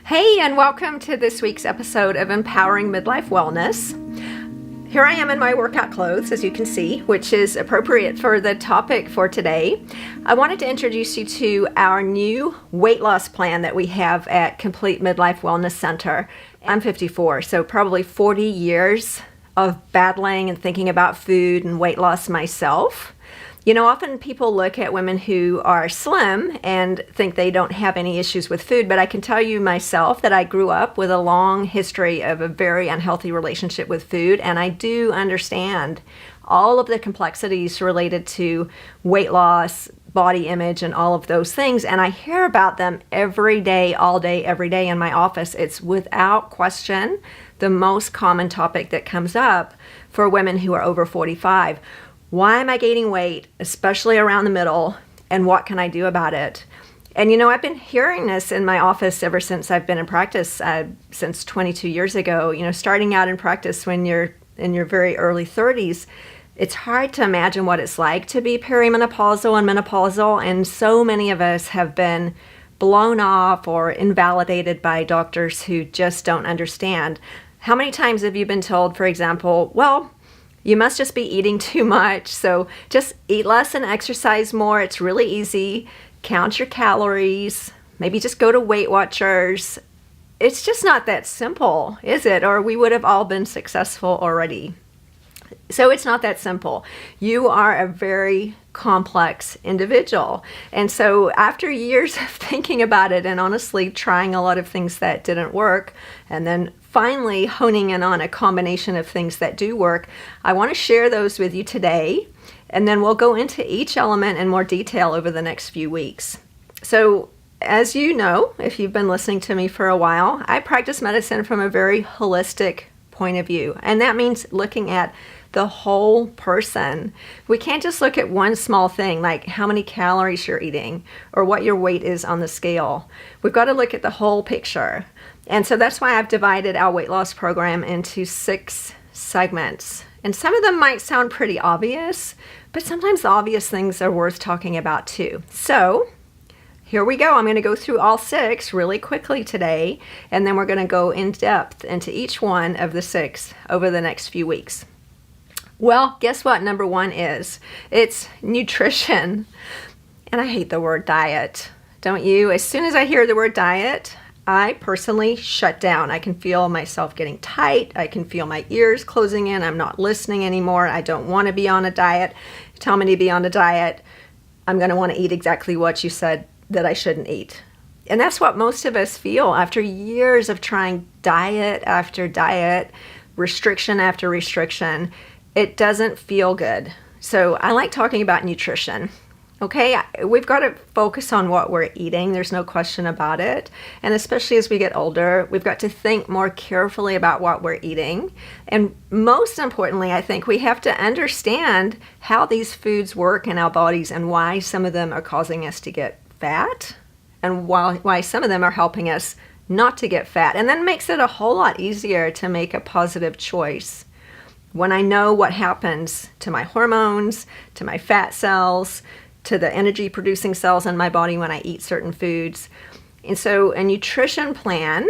Hey, and welcome to this week's episode of Empowering Midlife Wellness. Here I am in my workout clothes, as you can see, which is appropriate for the topic for today. I wanted to introduce you to our new weight loss plan that we have at Complete Midlife Wellness Center. I'm 54, so probably 40 years of battling and thinking about food and weight loss myself. You know, often people look at women who are slim and think they don't have any issues with food, but I can tell you myself that I grew up with a long history of a very unhealthy relationship with food, and I do understand all of the complexities related to weight loss, body image, and all of those things, and I hear about them every day, all day, every day in my office. It's without question the most common topic that comes up for women who are over 45. Why am I gaining weight, especially around the middle, and what can I do about it? And you know, I've been hearing this in my office ever since I've been in practice, since 22 years ago. You know, starting out in practice when you're in your very early 30s, it's hard to imagine what it's like to be perimenopausal and menopausal, and so many of us have been blown off or invalidated by doctors who just don't understand. How many times have you been told, for example, well, you must just be eating too much, so just eat less and exercise more. It's really easy. Count your calories. Maybe just go to Weight Watchers. It's just not that simple, is it? Or we would have all been successful already. So it's not that simple. You are a very complex individual. And so after years of thinking about it and honestly trying a lot of things that didn't work, and then finally honing in on a combination of things that do work, I want to share those with you today, and then we'll go into each element in more detail over the next few weeks. So as you know, if you've been listening to me for a while, I practice medicine from a very holistic point of view, and that means looking at the whole person. We can't just look at one small thing like how many calories you're eating or what your weight is on the scale. We've got to look at the whole picture. And so that's why I've divided our weight loss program into 6 segments. And some of them might sound pretty obvious, but sometimes the obvious things are worth talking about too. So here we go. I'm going to go through all 6 really quickly today, and then we're going to go in depth into each one of the 6 over the next few weeks. Well, guess what number 1 is? It's nutrition. And I hate the word diet, don't you? As soon as I hear the word diet, I personally shut down. I can feel myself getting tight. I can feel my ears closing in. I'm not listening anymore. I don't want to be on a diet. Tell me to be on a diet. I'm going to want to eat exactly what you said that I shouldn't eat. And that's what most of us feel after years of trying diet after diet, restriction after restriction. It doesn't feel good. So I like talking about nutrition. Okay, we've got to focus on what we're eating. There's no question about it. And especially as we get older, we've got to think more carefully about what we're eating. And most importantly, I think we have to understand how these foods work in our bodies and why some of them are causing us to get fat and why some of them are helping us not to get fat. And then makes it a whole lot easier to make a positive choice when I know what happens to my hormones, to my fat cells, to the energy producing cells in my body when I eat certain foods. And so a nutrition plan,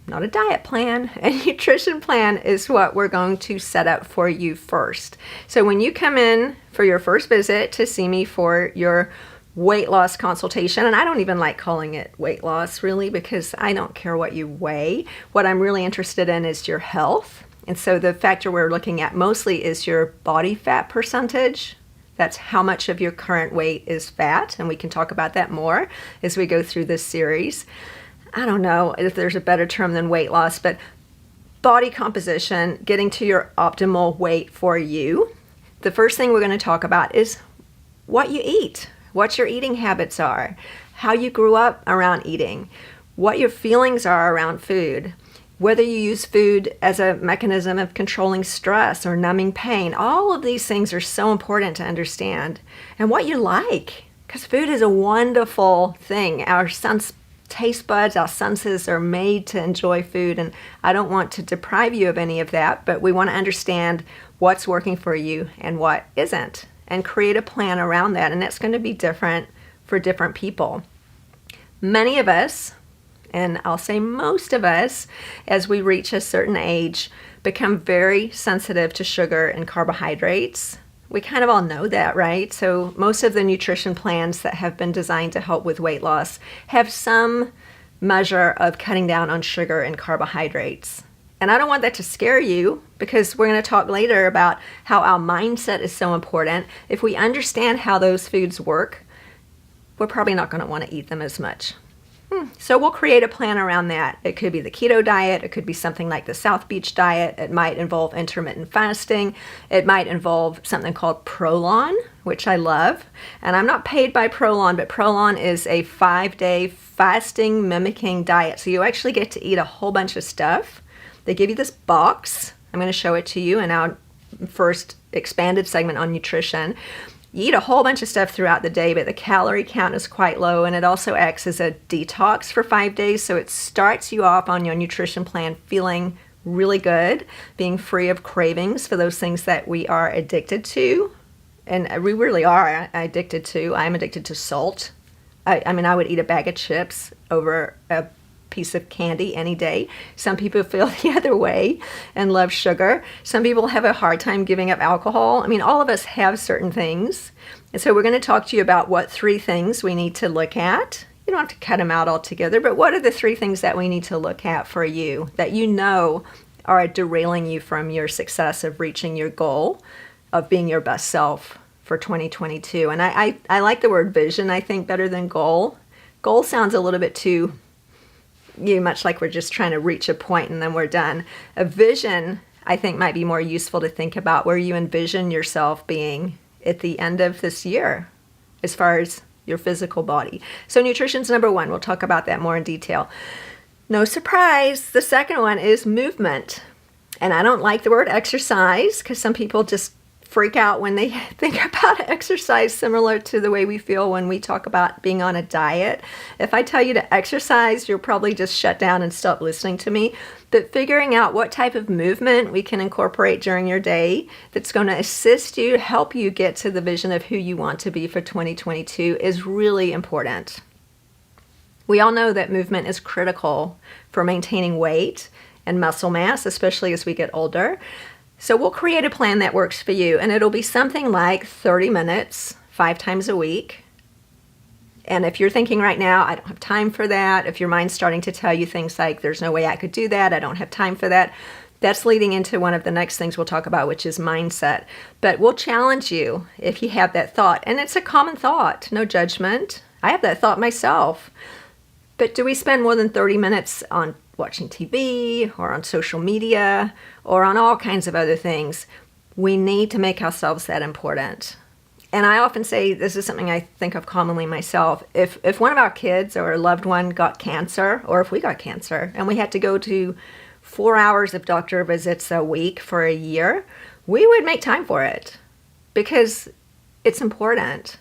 not a diet plan, a nutrition plan is what we're going to set up for you first. So when you come in for your first visit to see me for your weight loss consultation, and I don't even like calling it weight loss really because I don't care what you weigh. What I'm really interested in is your health. And so the factor we're looking at mostly is your body fat percentage. That's how much of your current weight is fat, and we can talk about that more as we go through this series. I don't know if there's a better term than weight loss, but body composition, getting to your optimal weight for you. The first thing we're going to talk about is what you eat, what your eating habits are, how you grew up around eating, what your feelings are around food, whether you use food as a mechanism of controlling stress or numbing pain. All of these things are so important to understand. And what you like, because food is a wonderful thing. Our taste buds, our senses are made to enjoy food, and I don't want to deprive you of any of that, but we want to understand what's working for you and what isn't, and create a plan around that, and that's going to be different for different people. Many of us And I'll say most of us, as we reach a certain age, become very sensitive to sugar and carbohydrates. We kind of all know that, right? So most of the nutrition plans that have been designed to help with weight loss have some measure of cutting down on sugar and carbohydrates. And I don't want that to scare you, because we're going to talk later about how our mindset is so important. If we understand how those foods work, we're probably not going to want to eat them as much. So we'll create a plan around that. It could be the keto diet. It could be something like the South Beach diet. It might involve intermittent fasting. It might involve something called Prolon, which I love. And I'm not paid by Prolon, but Prolon is a 5-day fasting mimicking diet. So you actually get to eat a whole bunch of stuff. They give you this box. I'm going to show it to you in our first expanded segment on nutrition. You eat a whole bunch of stuff throughout the day, but the calorie count is quite low, and it also acts as a detox for 5 days. So it starts you off on your nutrition plan feeling really good, being free of cravings for those things that we are addicted to. And we really are addicted to. I'm addicted to salt. I mean, I would eat a bag of chips over a piece of candy any day. Some people feel the other way and love sugar. Some people have a hard time giving up alcohol. I mean, all of us have certain things. And so we're going to talk to you about what 3 things we need to look at. You don't have to cut them out altogether, but what are the 3 things that we need to look at for you that you know are derailing you from your success of reaching your goal of being your best self for 2022? And I like the word vision, I think, better than goal. Goal sounds a little bit too much like we're just trying to reach a point and then we're done. A vision, I think, might be more useful to think about where you envision yourself being at the end of this year as far as your physical body. So nutrition's number 1. We'll talk about that more in detail. No surprise, the second one is movement. And I don't like the word exercise because some people just freak out when they think about exercise, similar to the way we feel when we talk about being on a diet. If I tell you to exercise, you'll probably just shut down and stop listening to me. But figuring out what type of movement we can incorporate during your day that's going to assist you, help you get to the vision of who you want to be for 2022 is really important. We all know that movement is critical for maintaining weight and muscle mass, especially as we get older. So we'll create a plan that works for you, and it'll be something like 30 minutes, 5 times a week. And if you're thinking right now, I don't have time for that, if your mind's starting to tell you things like, there's no way I could do that, I don't have time for that, that's leading into one of the next things we'll talk about, which is mindset. But we'll challenge you if you have that thought. And it's a common thought, no judgment. I have that thought myself. But do we spend more than 30 minutes on watching TV or on social media or on all kinds of other things? We need to make ourselves that important. And I often say, this is something I think of commonly myself, if one of our kids or a loved one got cancer, or if we got cancer and we had to go to 4 hours of doctor visits a week for a year, we would make time for it because it's important.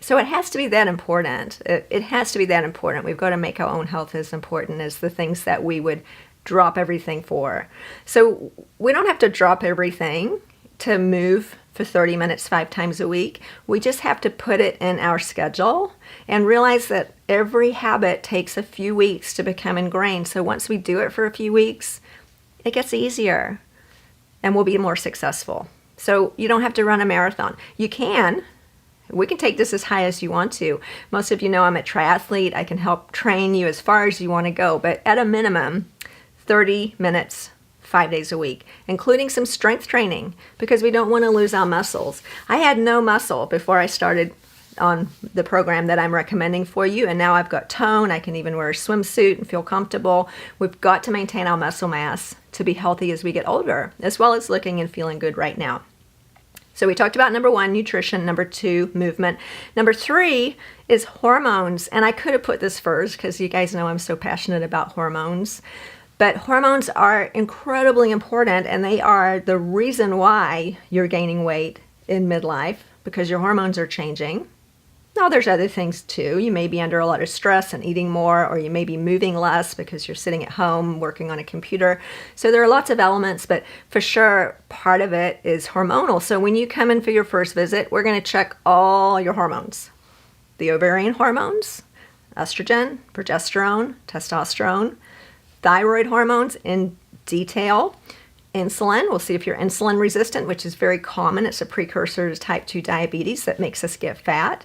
So it has to be that important. It has to be that important. We've got to make our own health as important as the things that we would drop everything for. So we don't have to drop everything to move for 30 minutes 5 times a week. We just have to put it in our schedule and realize that every habit takes a few weeks to become ingrained. So once we do it for a few weeks, it gets easier and we'll be more successful. So you don't have to run a marathon. You can. We can take this as high as you want to. Most of you know I'm a triathlete. I can help train you as far as you want to go, but at a minimum, 30 minutes, 5 days a week, including some strength training because we don't want to lose our muscles. I had no muscle before I started on the program that I'm recommending for you, and now I've got tone. I can even wear a swimsuit and feel comfortable. We've got to maintain our muscle mass to be healthy as we get older, as well as looking and feeling good right now. So we talked about number 1, nutrition, number 2, movement. Number 3 is hormones. And I could have put this first because you guys know I'm so passionate about hormones. But hormones are incredibly important, and they are the reason why you're gaining weight in midlife because your hormones are changing. Now, there's other things too. You may be under a lot of stress and eating more, or you may be moving less because you're sitting at home working on a computer. So there are lots of elements, but for sure, part of it is hormonal. So when you come in for your first visit, we're going to check all your hormones. The ovarian hormones, estrogen, progesterone, testosterone, thyroid hormones in detail, insulin. We'll see if you're insulin resistant, which is very common. It's a precursor to type 2 diabetes that makes us get fat.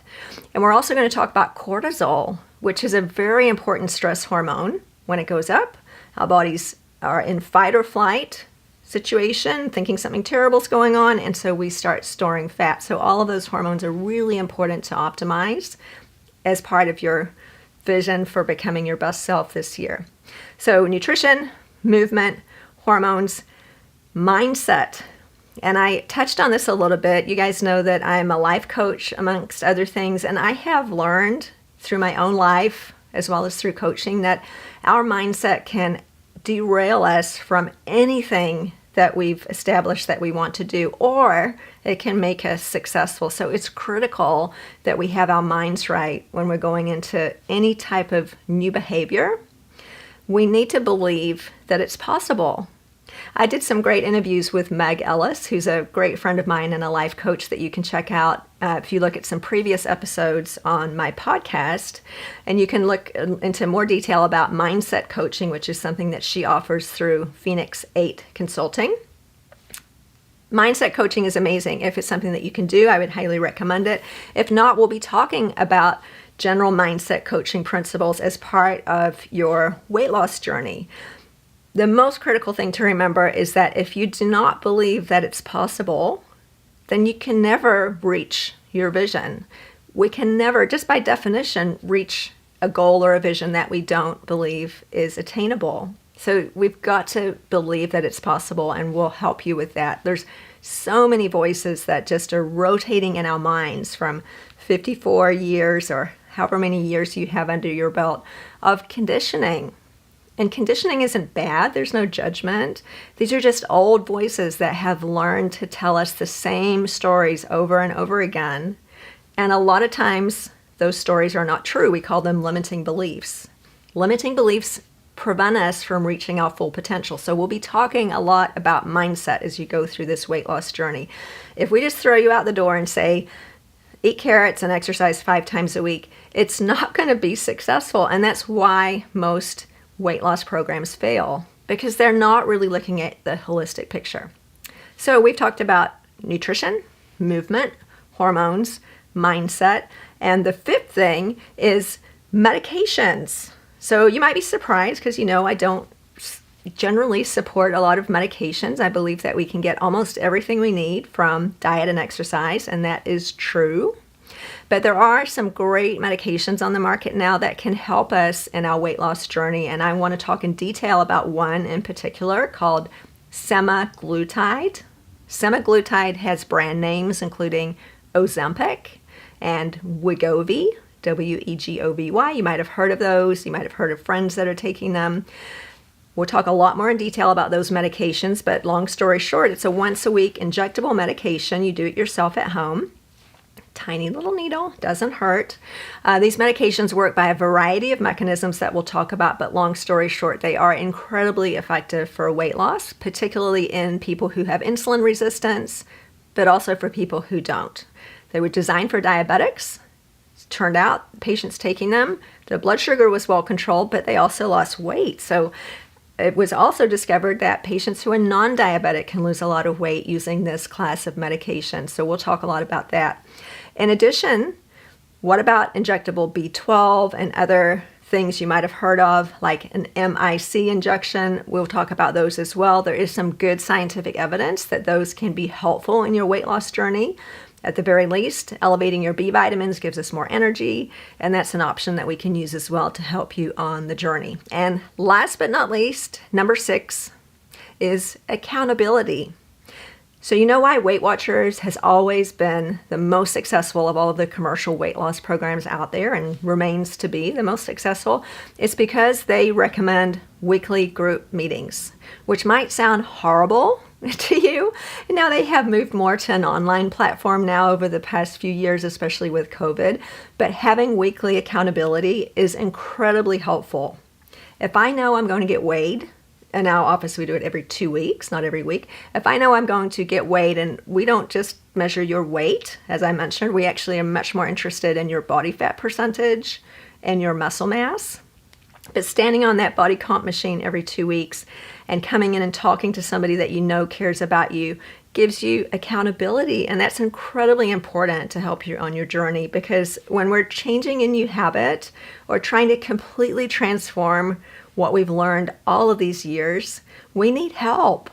And we're also going to talk about cortisol, which is a very important stress hormone. When it goes up, our bodies are in fight or flight situation, thinking something terrible is going on, and so we start storing fat. So all of those hormones are really important to optimize as part of your vision for becoming your best self this year. So nutrition, movement, hormones, mindset. And I touched on this a little bit. You guys know that I'm a life coach amongst other things, and I have learned through my own life as well as through coaching that our mindset can derail us from anything that we've established that we want to do, or it can make us successful. So it's critical that we have our minds right when we're going into any type of new behavior. We need to believe that it's possible. I did some great interviews with Meg Ellis, who's a great friend of mine and a life coach that you can check out if you look at some previous episodes on my podcast. And you can look into more detail about mindset coaching, which is something that she offers through Phoenix 8 Consulting. Mindset coaching is amazing. If it's something that you can do, I would highly recommend it. If not, we'll be talking about general mindset coaching principles as part of your weight loss journey. The most critical thing to remember is that if you do not believe that it's possible, then you can never reach your vision. We can never, just by definition, reach a goal or a vision that we don't believe is attainable. So we've got to believe that it's possible, and we'll help you with that. There's so many voices that just are rotating in our minds from 54 years or however many years you have under your belt of conditioning. And conditioning isn't bad. There's no judgment. These are just old voices that have learned to tell us the same stories over and over again. And a lot of times those stories are not true. We call them limiting beliefs. Limiting beliefs prevent us from reaching our full potential. So we'll be talking a lot about mindset as you go through this weight loss journey. If we just throw you out the door and say, eat carrots and exercise 5 times a week, it's not going to be successful. And that's why most weight loss programs fail, because they're not really looking at the holistic picture. So we've talked about nutrition, movement, hormones, mindset, and the 5th thing is medications. So you might be surprised because, I don't generally support a lot of medications. I believe that we can get almost everything we need from diet and exercise, and that is true. But there are some great medications on the market now that can help us in our weight loss journey. And I want to talk in detail about one in particular called semaglutide. Semaglutide has brand names including Ozempic and Wegovy, W-E-G-O-V-Y. You might have heard of those. You might have heard of friends that are taking them. We'll talk a lot more in detail about those medications, but long story short, it's a once-a-week injectable medication. You do it yourself at home. Tiny little needle, doesn't hurt. These medications work by a variety of mechanisms that we'll talk about, but long story short, they are incredibly effective for weight loss, particularly in people who have insulin resistance, but also for people who don't. They were designed for diabetics. It turned out patients taking them, their blood sugar was well controlled, but they also lost weight. So it was also discovered that patients who are non-diabetic can lose a lot of weight using this class of medication. So we'll talk a lot about that. In addition, what about injectable B12 and other things you might have heard of, like an MIC injection? We'll talk about those as well. There is some good scientific evidence that those can be helpful in your weight loss journey. At the very least, elevating your B vitamins gives us more energy, and that's an option that we can use as well to help you on the journey. And last but not least, number 6 is accountability. So you know why Weight Watchers has always been the most successful of all of the commercial weight loss programs out there and remains to be the most successful? It's because they recommend weekly group meetings, which might sound horrible to you. And now they have moved more to an online platform now over the past few years, especially with COVID. But having weekly accountability is incredibly helpful. If I know I'm going to get weighed, in our office, we do it every 2 weeks, not every week. If I know I'm going to get weighed, and we don't just measure your weight, as I mentioned, we actually are much more interested in your body fat percentage and your muscle mass. But standing on that body comp machine every 2 weeks and coming in and talking to somebody that you know cares about you gives you accountability. And that's incredibly important to help you on your journey, because when we're changing a new habit or trying to completely transform what we've learned all of these years, we need help.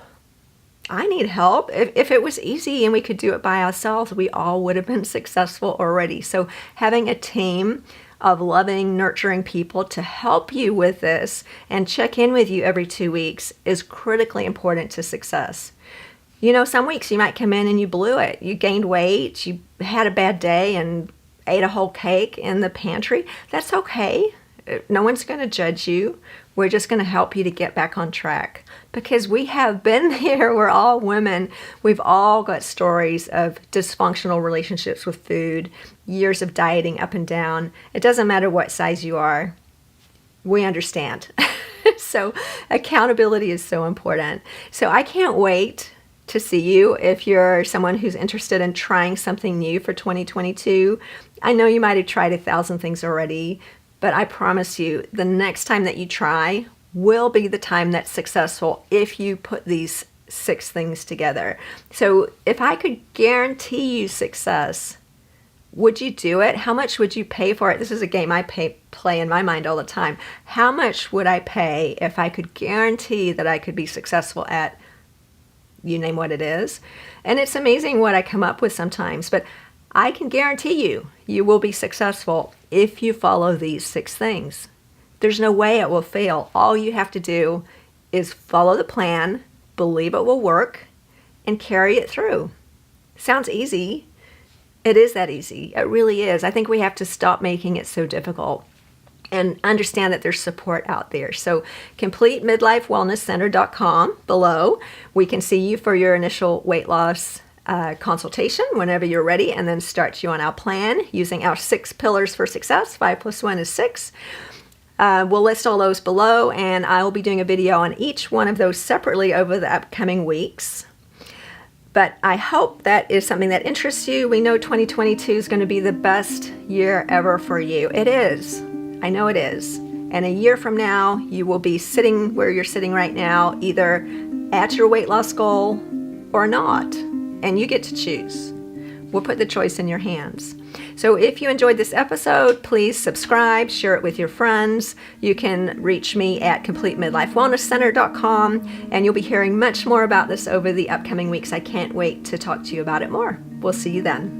I need help. If it was easy and we could do it by ourselves, we all would have been successful already. So having a team of loving, nurturing people to help you with this and check in with you every 2 weeks is critically important to success. You know, some weeks you might come in and you blew it. You gained weight, you had a bad day and ate a whole cake in the pantry. That's okay. No one's going to judge you. We're just going to help you to get back on track, because we have been there. We're all women. We've all got stories of dysfunctional relationships with food, years of dieting up and down. It doesn't matter what size you are. We understand. So accountability is so important. So I can't wait to see you if you're someone who's interested in trying something new for 2022. I know you might have tried 1,000 things already, but I promise you, the next time that you try will be the time that's successful if you put these 6 things together. So if I could guarantee you success, would you do it? How much would you pay for it? This is a game I play in my mind all the time. How much would I pay if I could guarantee that I could be successful at, you name what it is? And it's amazing what I come up with sometimes, but I can guarantee you will be successful if you follow these 6 things. There's no way it will fail. All you have to do is follow the plan, believe it will work, and carry it through. Sounds easy. It is that easy. It really is. I think we have to stop making it so difficult and understand that there's support out there. So CompleteMidlifeWellnessCenter.com below. We can see you for your initial weight loss consultation whenever you're ready, and then start you on our plan using our 6 pillars for success. 5 + 1 is 6. We'll list all those below, and I will be doing a video on each one of those separately over the upcoming weeks. But I hope that is something that interests you. We know 2022 is going to be the best year ever for you. It is. I know it is. And a year from now, you will be sitting where you're sitting right now, either at your weight loss goal or not. And you get to choose. We'll put the choice in your hands. So if you enjoyed this episode, please subscribe, share it with your friends. You can reach me at CompleteMidlifeWellnessCenter.com, and you'll be hearing much more about this over the upcoming weeks. I can't wait to talk to you about it more. We'll see you then.